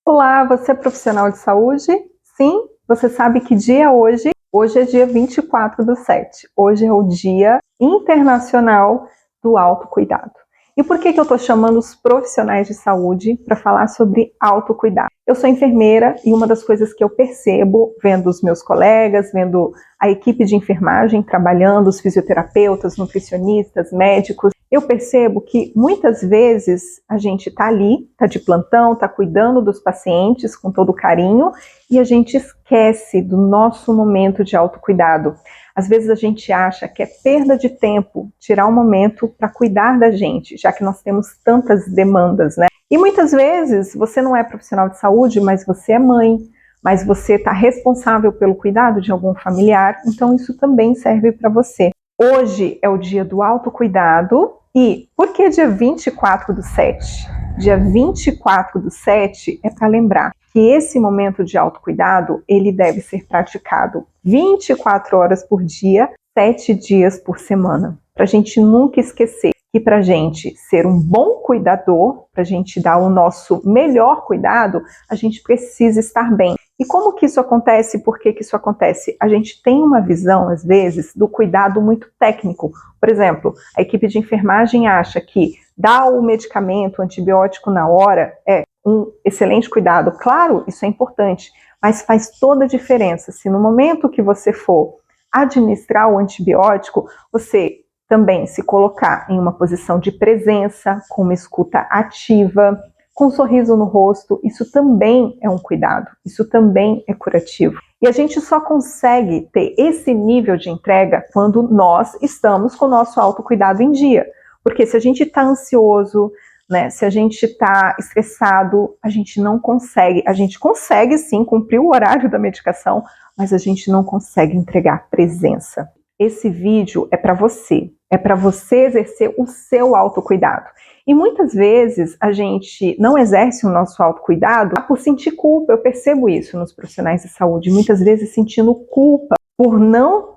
Olá, você é profissional de saúde? Sim? Você sabe que dia é hoje? Hoje é dia 24/7. Hoje é o Dia Internacional do Autocuidado. E por que eu estou chamando os profissionais de saúde para falar sobre autocuidado? Eu sou enfermeira e uma das coisas que eu percebo, vendo os meus colegas, vendo a equipe de enfermagem trabalhando, os fisioterapeutas, nutricionistas, médicos, eu percebo que muitas vezes a gente está ali, está de plantão, está cuidando dos pacientes com todo carinho e a gente esquece do nosso momento de autocuidado. Às vezes a gente acha que é perda de tempo tirar um momento para cuidar da gente, já que nós temos tantas demandas, né? E muitas vezes você não é profissional de saúde, mas você é mãe, mas você está responsável pelo cuidado de algum familiar, então isso também serve para você. Hoje é o dia do autocuidado e por que dia 24/7? Dia 24/7 é para lembrar que esse momento de autocuidado, ele deve ser praticado 24 horas por dia, 7 dias por semana. Para a gente nunca esquecer que para a gente ser um bom cuidador, para a gente dar o nosso melhor cuidado, a gente precisa estar bem. E como que isso acontece? Por que isso acontece? A gente tem uma visão, às vezes, do cuidado muito técnico. Por exemplo, a equipe de enfermagem acha que dar o medicamento, o antibiótico na hora é um excelente cuidado. Claro, isso é importante, mas faz toda a diferença. Se no momento que você for administrar o antibiótico, você também se colocar em uma posição de presença, com uma escuta ativa, com um sorriso no rosto, isso também é um cuidado, isso também é curativo. E a gente só consegue ter esse nível de entrega quando nós estamos com o nosso autocuidado em dia. Porque se a gente está ansioso, né, se a gente está estressado, a gente não consegue. A gente consegue sim cumprir o horário da medicação, mas a gente não consegue entregar presença. Esse vídeo é para você exercer o seu autocuidado. E muitas vezes a gente não exerce o nosso autocuidado por sentir culpa. Eu percebo isso nos profissionais de saúde, muitas vezes sentindo culpa por não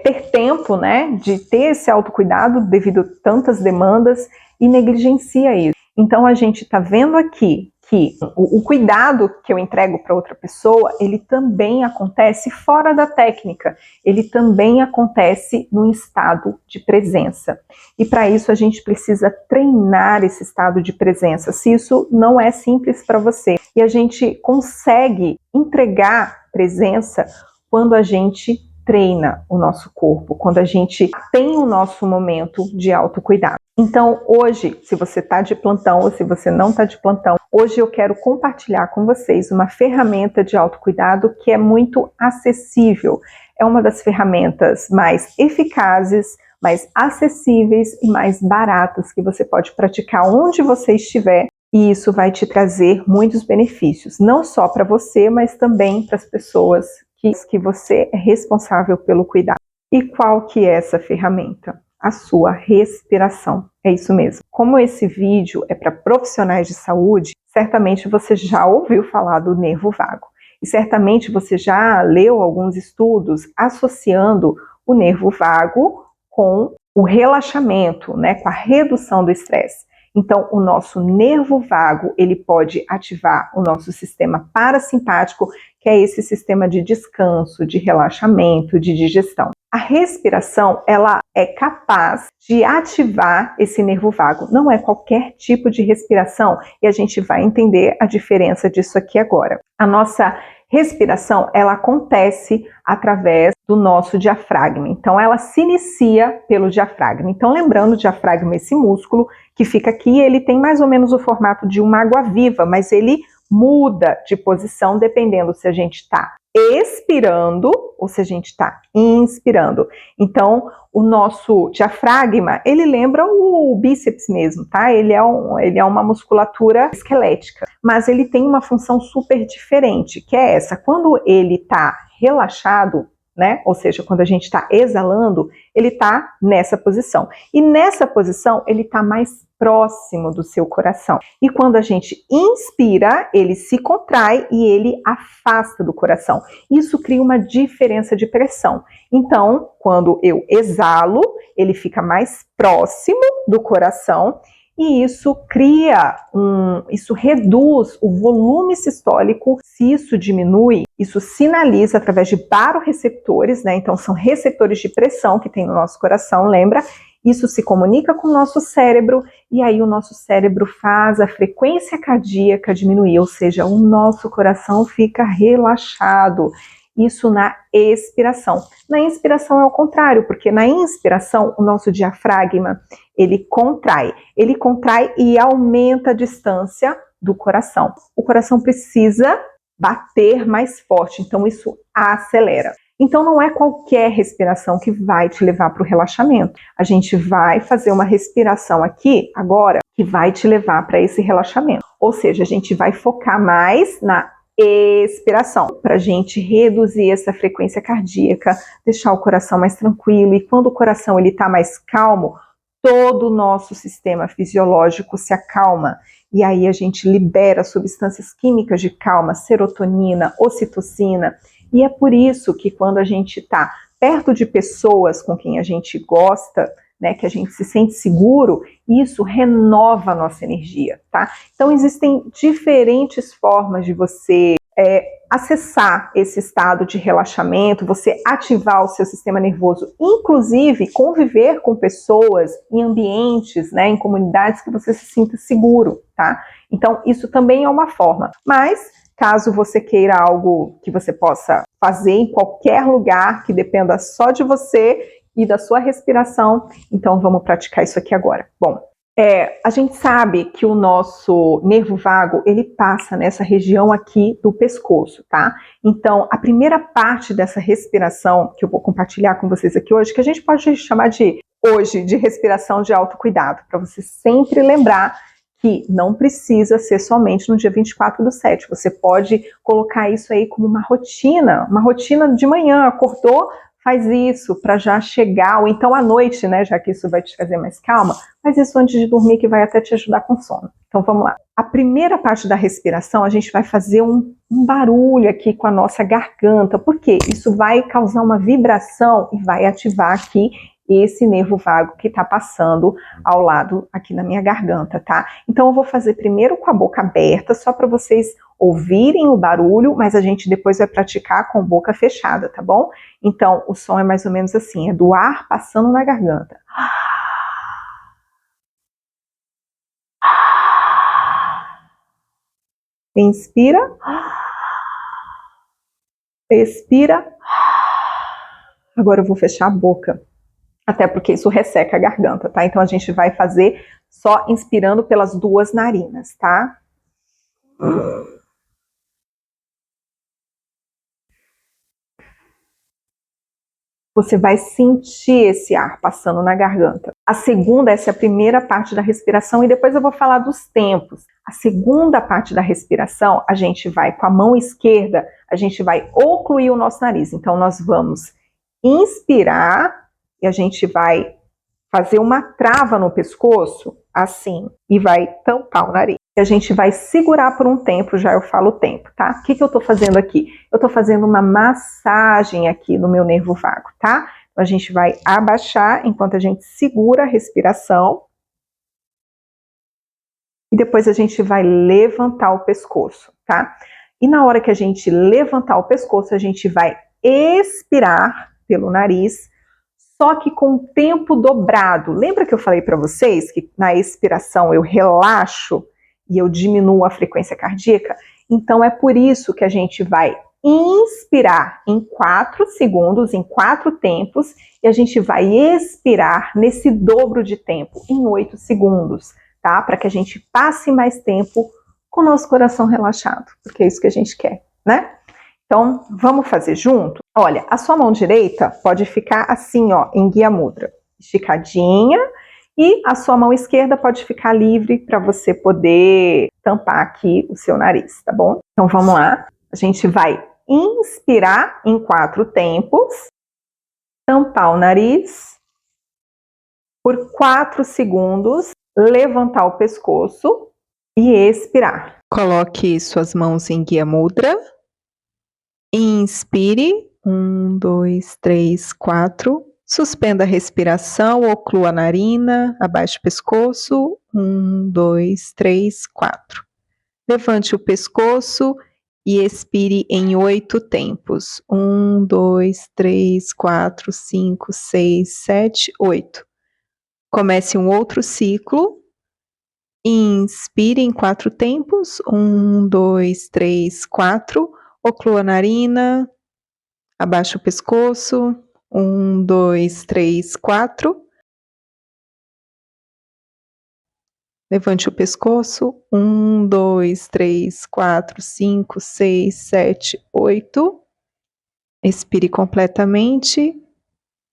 ter tempo, né, de ter esse autocuidado devido a tantas demandas e negligencia isso. Então a gente está vendo aqui que o cuidado que eu entrego para outra pessoa, ele também acontece fora da técnica, ele também acontece no estado de presença. E para isso a gente precisa treinar esse estado de presença. Se isso não é simples para você, e a gente consegue entregar presença quando a gente treina o nosso corpo, quando a gente tem o nosso momento de autocuidado. Então, hoje, se você está de plantão ou se você não está de plantão, hoje eu quero compartilhar com vocês uma ferramenta de autocuidado que é muito acessível. É uma das ferramentas mais eficazes, mais acessíveis e mais baratas que você pode praticar onde você estiver. E isso vai te trazer muitos benefícios, não só para você, mas também para as pessoas que você é responsável pelo cuidado. E qual que é essa ferramenta? A sua respiração. É isso mesmo. Como esse vídeo é para profissionais de saúde, certamente você já ouviu falar do nervo vago. E certamente você já leu alguns estudos associando o nervo vago com o relaxamento, né, com a redução do estresse. Então, o nosso nervo vago, ele pode ativar o nosso sistema parasimpático, que é esse sistema de descanso, de relaxamento, de digestão. A respiração, ela é capaz de ativar esse nervo vago. Não é qualquer tipo de respiração, e a gente vai entender a diferença disso aqui agora. A nossa respiração, ela acontece através do nosso diafragma. Então, ela se inicia pelo diafragma. Então, lembrando, o diafragma é esse músculo que fica aqui, ele tem mais ou menos o formato de uma água-viva, mas ele muda de posição dependendo se a gente está expirando ou se a gente está inspirando. Então, o nosso diafragma, ele lembra o bíceps mesmo, tá? Ele é uma musculatura esquelética, mas ele tem uma função super diferente, que é essa. Quando ele está relaxado, né? Ou seja, quando a gente está exalando, ele está nessa posição. E nessa posição, ele está mais próximo do seu coração. E quando a gente inspira, ele se contrai e ele afasta do coração. Isso cria uma diferença de pressão. Então, quando eu exalo, ele fica mais próximo do coração e isso isso reduz o volume sistólico. Se isso diminui, isso sinaliza através de baroreceptores, né? Então são receptores de pressão que tem no nosso coração, lembra? Isso se comunica com o nosso cérebro e aí o nosso cérebro faz a frequência cardíaca diminuir, ou seja, o nosso coração fica relaxado. Isso na expiração. Na inspiração é o contrário, porque na inspiração o nosso diafragma ele contrai e aumenta a distância do coração. O coração precisa bater mais forte, então isso acelera. Então não é qualquer respiração que vai te levar para o relaxamento. A gente vai fazer uma respiração aqui agora que vai te levar para esse relaxamento. Ou seja, a gente vai focar mais na expiração, para a gente reduzir essa frequência cardíaca, deixar o coração mais tranquilo. E quando o coração ele está mais calmo, todo o nosso sistema fisiológico se acalma. E aí a gente libera substâncias químicas de calma, serotonina, ocitocina. E é por isso que quando a gente está perto de pessoas com quem a gente gosta, né, que a gente se sente seguro, isso renova a nossa energia, tá? Então existem diferentes formas de você acessar esse estado de relaxamento, você ativar o seu sistema nervoso, inclusive conviver com pessoas em ambientes, né, em comunidades que você se sinta seguro, tá? Então isso também é uma forma, mas caso você queira algo que você possa fazer em qualquer lugar, que dependa só de você e da sua respiração, então vamos praticar isso aqui agora. Bom, a gente sabe que o nosso nervo vago, ele passa nessa região aqui do pescoço, tá? Então, a primeira parte dessa respiração que eu vou compartilhar com vocês aqui hoje, que a gente pode chamar de respiração de autocuidado, para você sempre lembrar que não precisa ser somente no dia 24/7. Você pode colocar isso aí como uma rotina de manhã, acordou, faz isso para já chegar, ou então à noite, né, já que isso vai te trazer mais calma, faz isso antes de dormir que vai até te ajudar com sono. Então vamos lá. A primeira parte da respiração, a gente vai fazer um barulho aqui com a nossa garganta, porque isso vai causar uma vibração e vai ativar aqui esse nervo vago que está passando ao lado aqui na minha garganta, tá? Então eu vou fazer primeiro com a boca aberta, só para vocês ouvirem o barulho, mas a gente depois vai praticar com boca fechada, tá bom? Então o som é mais ou menos assim, é do ar passando na garganta. Inspira. Expira. Agora eu vou fechar a boca. Até porque isso resseca a garganta, tá? Então a gente vai fazer só inspirando pelas duas narinas, tá? Você vai sentir esse ar passando na garganta. A segunda, essa é a primeira parte da respiração e depois eu vou falar dos tempos. A segunda parte da respiração, a gente vai com a mão esquerda, a gente vai ocluir o nosso nariz. Então nós vamos inspirar e a gente vai fazer uma trava no pescoço, assim, e vai tampar o nariz. E a gente vai segurar por um tempo, já eu falo o tempo, tá? O que eu tô fazendo aqui? Eu tô fazendo uma massagem aqui no meu nervo vago, tá? Então a gente vai abaixar enquanto a gente segura a respiração. E depois a gente vai levantar o pescoço, tá? E na hora que a gente levantar o pescoço, a gente vai expirar pelo nariz, só que com o tempo dobrado. Lembra que eu falei para vocês que na expiração eu relaxo e eu diminuo a frequência cardíaca? Então é por isso que a gente vai inspirar em 4 segundos, em 4 tempos, e a gente vai expirar nesse dobro de tempo, em 8 segundos, tá? Para que a gente passe mais tempo com o nosso coração relaxado, porque é isso que a gente quer, né? Então, vamos fazer junto? Olha, a sua mão direita pode ficar assim, ó, em Guia Mudra, esticadinha, e a sua mão esquerda pode ficar livre para você poder tampar aqui o seu nariz, tá bom? Então, vamos lá. A gente vai inspirar em 4 tempos, tampar o nariz por 4 segundos, levantar o pescoço e expirar. Coloque suas mãos em Guia Mudra. Inspire, 1, 2, 3, 4. Suspenda a respiração, oclua a narina, abaixe o pescoço. 1, 2, 3, 4. Levante o pescoço e expire em 8 tempos. 1, 2, 3, 4, 5, 6, 7, 8. Comece um outro ciclo. Inspire em 4 tempos. 1, 2, 3, 4. Oclua a narina, abaixe o pescoço. 1, 2, 3, 4. Levante o pescoço. 1, 2, 3, 4, 5, 6, 7, 8. Expire completamente.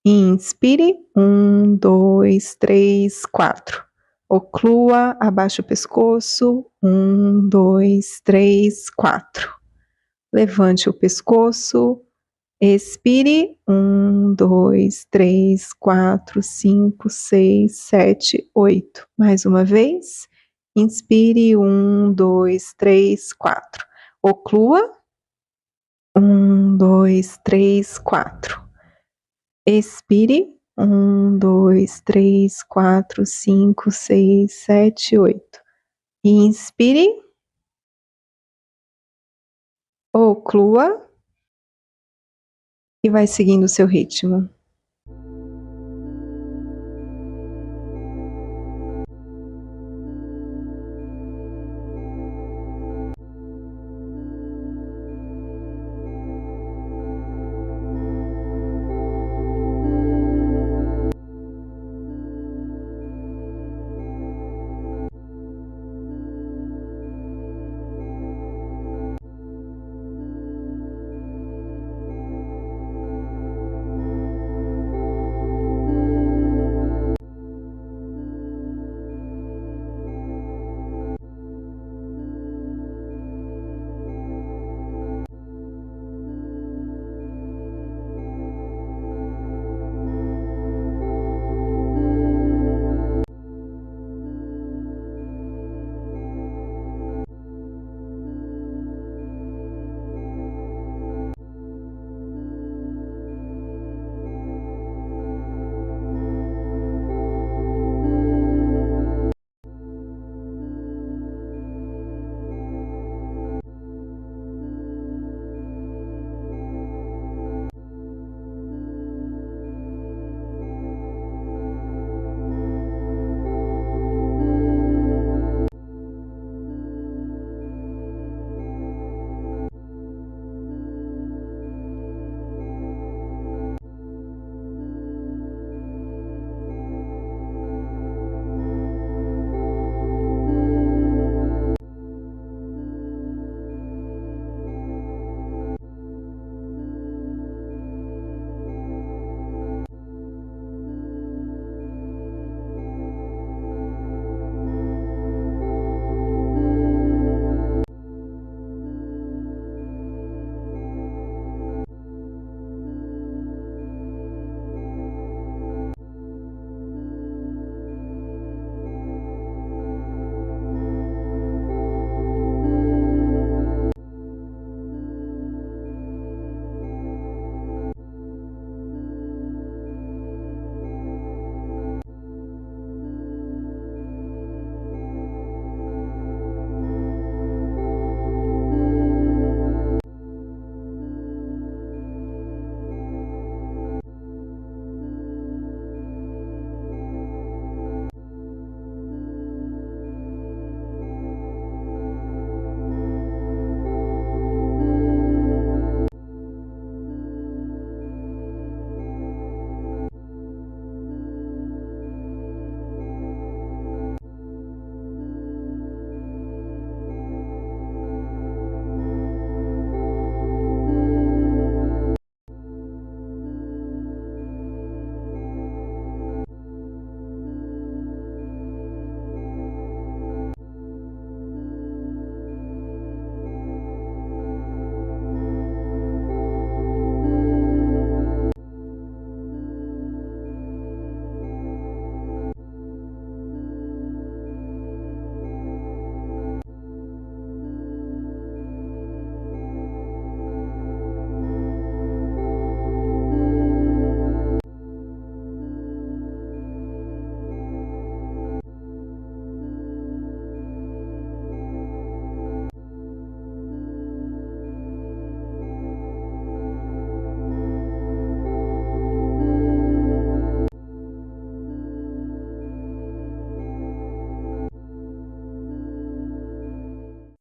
Inspire. 1, 2, 3, 4. Oclua, abaixe o pescoço. 1, 2, 3, 4. Levante o pescoço. Expire. 1, 2, 3, 4, 5, 6, 7, 8. Mais uma vez. Inspire. 1, 2, 3, 4. Oclua. 1, 2, 3, 4. Expire. 1, 2, 3, 4, 5, 6, 7, 8. Inspire. Oclua. E vai seguindo o seu ritmo.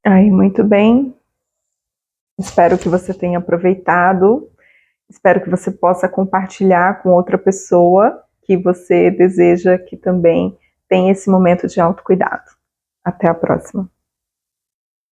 Aí, muito bem. Espero que você tenha aproveitado. Espero que você possa compartilhar com outra pessoa que você deseja que também tenha esse momento de autocuidado. Até a próxima.